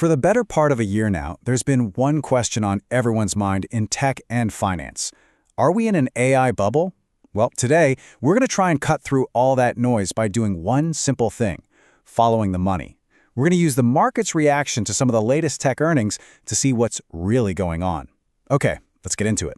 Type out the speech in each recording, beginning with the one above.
For the better part of a year now, there's been one question on everyone's mind in tech and finance. Are we in an AI bubble? Well, today, we're going to try and cut through all that noise by doing one simple thing: following the money. We're going to use the market's reaction to some of the latest tech earnings to see what's really going on. Okay, let's get into it.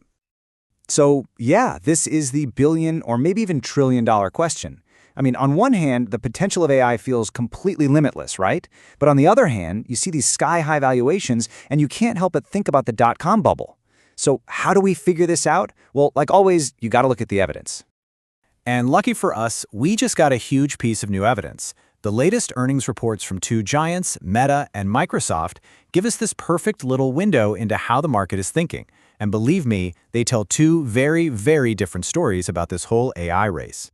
So, yeah, this is the billion or maybe even trillion-dollar question. I mean, on one hand, the potential of AI feels completely limitless, right? But on the other hand, you see these sky-high valuations, and you can't help but think about the dot-com bubble. So how do we figure this out? Well, like always, you got to look at the evidence. And lucky for us, we just got a huge piece of new evidence. The latest earnings reports from two giants, Meta and Microsoft, give us this perfect little window into how the market is thinking. And believe me, they tell two very, very different stories about this whole AI race.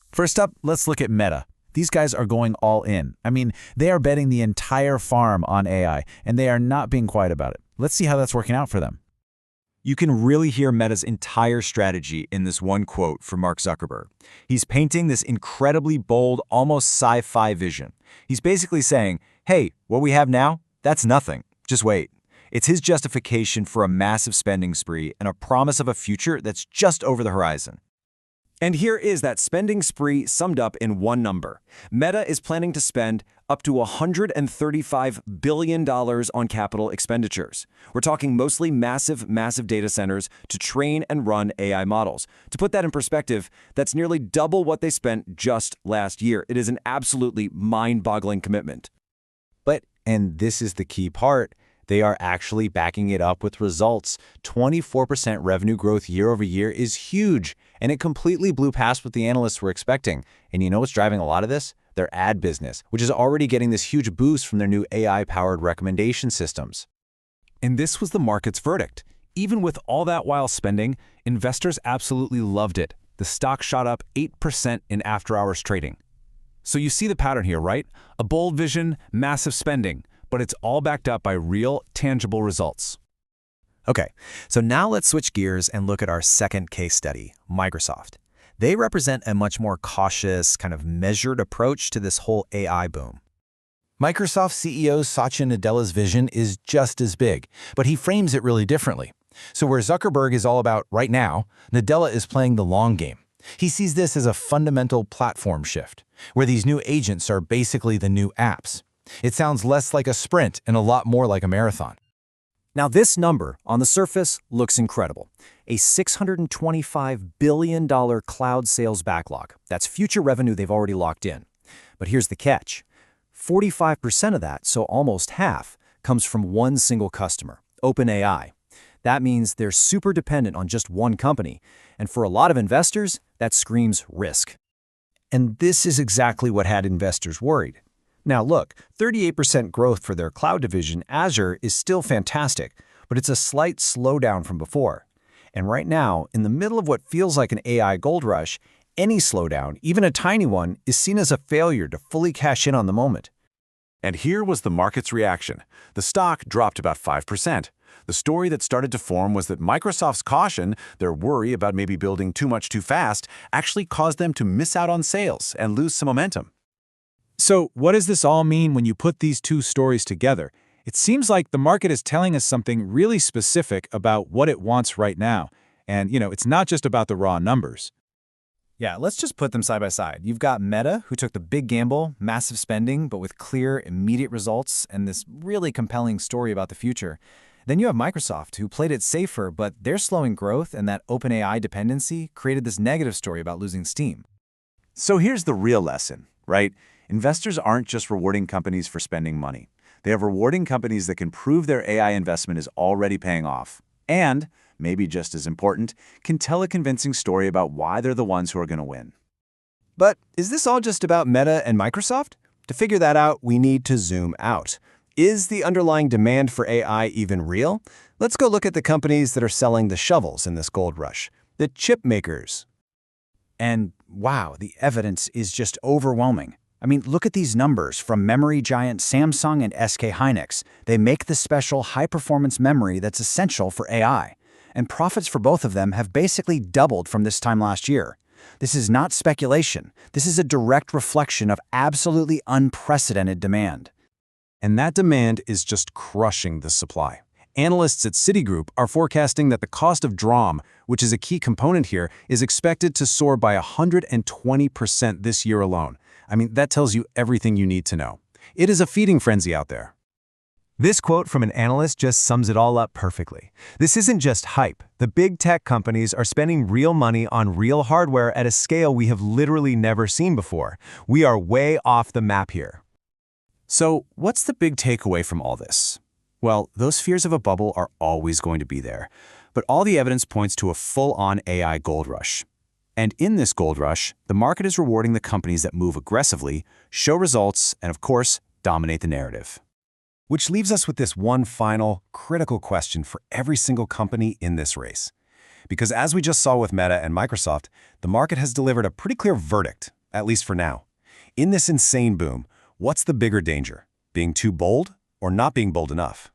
First up, let's look at Meta. These guys are going all in. I mean, they are betting the entire farm on AI, and they are not being quiet about it. Let's see how that's working out for them. You can really hear Meta's entire strategy in this one quote from Mark Zuckerberg. He's painting this incredibly bold, almost sci-fi vision. He's basically saying, hey, what we have now, that's nothing. Just wait. It's his justification for a massive spending spree and a promise of a future that's just over the horizon. And here is that spending spree summed up in one number. Meta is planning to spend up to $135 billion on capital expenditures. We're talking mostly massive data centers to train and run AI models. To put that in perspective, that's nearly double what they spent just last year. It is an absolutely mind-boggling commitment. And this is the key part, they are actually backing it up with results. 24% revenue growth year over year is huge, and it completely blew past what the analysts were expecting. And you know what's driving a lot of this? Their ad business, which is already getting this huge boost from their new AI-powered recommendation systems. And this was the market's verdict. Even with all that while spending, investors absolutely loved it. The stock shot up 8% in after-hours trading. So you see the pattern here, right? A bold vision, massive spending, but it's all backed up by real, tangible results. Okay, so now let's switch gears and look at our second case study, Microsoft. They represent a much more cautious, kind of measured approach to this whole AI boom. Microsoft CEO Satya Nadella's vision is just as big, but he frames it really differently. So where Zuckerberg is all about right now, Nadella is playing the long game. He sees this as a fundamental platform shift, where these new agents are basically the new apps. It sounds less like a sprint and a lot more like a marathon. Now, this number on the surface looks incredible. A $625 billion cloud sales backlog. That's future revenue they've already locked in. But here's the catch. 45% of that, so almost half, comes from one single customer, OpenAI. That means they're super dependent on just one company. And for a lot of investors, that screams risk. And this is exactly what had investors worried. Now look, 38% growth for their cloud division, Azure, is still fantastic, but it's a slight slowdown from before. And right now, in the middle of what feels like an AI gold rush, any slowdown, even a tiny one, is seen as a failure to fully cash in on the moment. And here was the market's reaction. The stock dropped about 5%. The story that started to form was that Microsoft's caution, their worry about maybe building too much too fast, actually caused them to miss out on sales and lose some momentum. So what does this all mean when you put these two stories together? It seems like the market is telling us something really specific about what it wants right now. And, it's not just about the raw numbers. Yeah, let's just put them side by side. You've got Meta, who took the big gamble, massive spending, but with clear, immediate results and this really compelling story about the future. Then you have Microsoft, who played it safer, but their slowing growth and that OpenAI dependency created this negative story about losing steam. So here's the real lesson, right? Investors aren't just rewarding companies for spending money. They are rewarding companies that can prove their AI investment is already paying off. And, maybe just as important, can tell a convincing story about why they're the ones who are going to win. But is this all just about Meta and Microsoft? To figure that out, we need to zoom out. Is the underlying demand for AI even real? Let's go look at the companies that are selling the shovels in this gold rush, the chip makers. And wow, the evidence is just overwhelming. I mean, look at these numbers from memory giant Samsung and SK Hynix. They make the special high-performance memory that's essential for AI. And profits for both of them have basically doubled from this time last year. This is not speculation. This is a direct reflection of absolutely unprecedented demand. And that demand is just crushing the supply. Analysts at Citigroup are forecasting that the cost of DRAM, which is a key component here, is expected to soar by 120% this year alone. I mean, that tells you everything you need to know. It is a feeding frenzy out there. This quote from an analyst just sums it all up perfectly. This isn't just hype. The big tech companies are spending real money on real hardware at a scale we have literally never seen before. We are way off the map here. So, what's the big takeaway from all this? Well, those fears of a bubble are always going to be there, but all the evidence points to a full-on AI gold rush. And in this gold rush, the market is rewarding the companies that move aggressively, show results, and of course, dominate the narrative. Which leaves us with this one final, critical question for every single company in this race. Because as we just saw with Meta and Microsoft, the market has delivered a pretty clear verdict, at least for now. In this insane boom, what's the bigger danger? Being too bold or not being bold enough?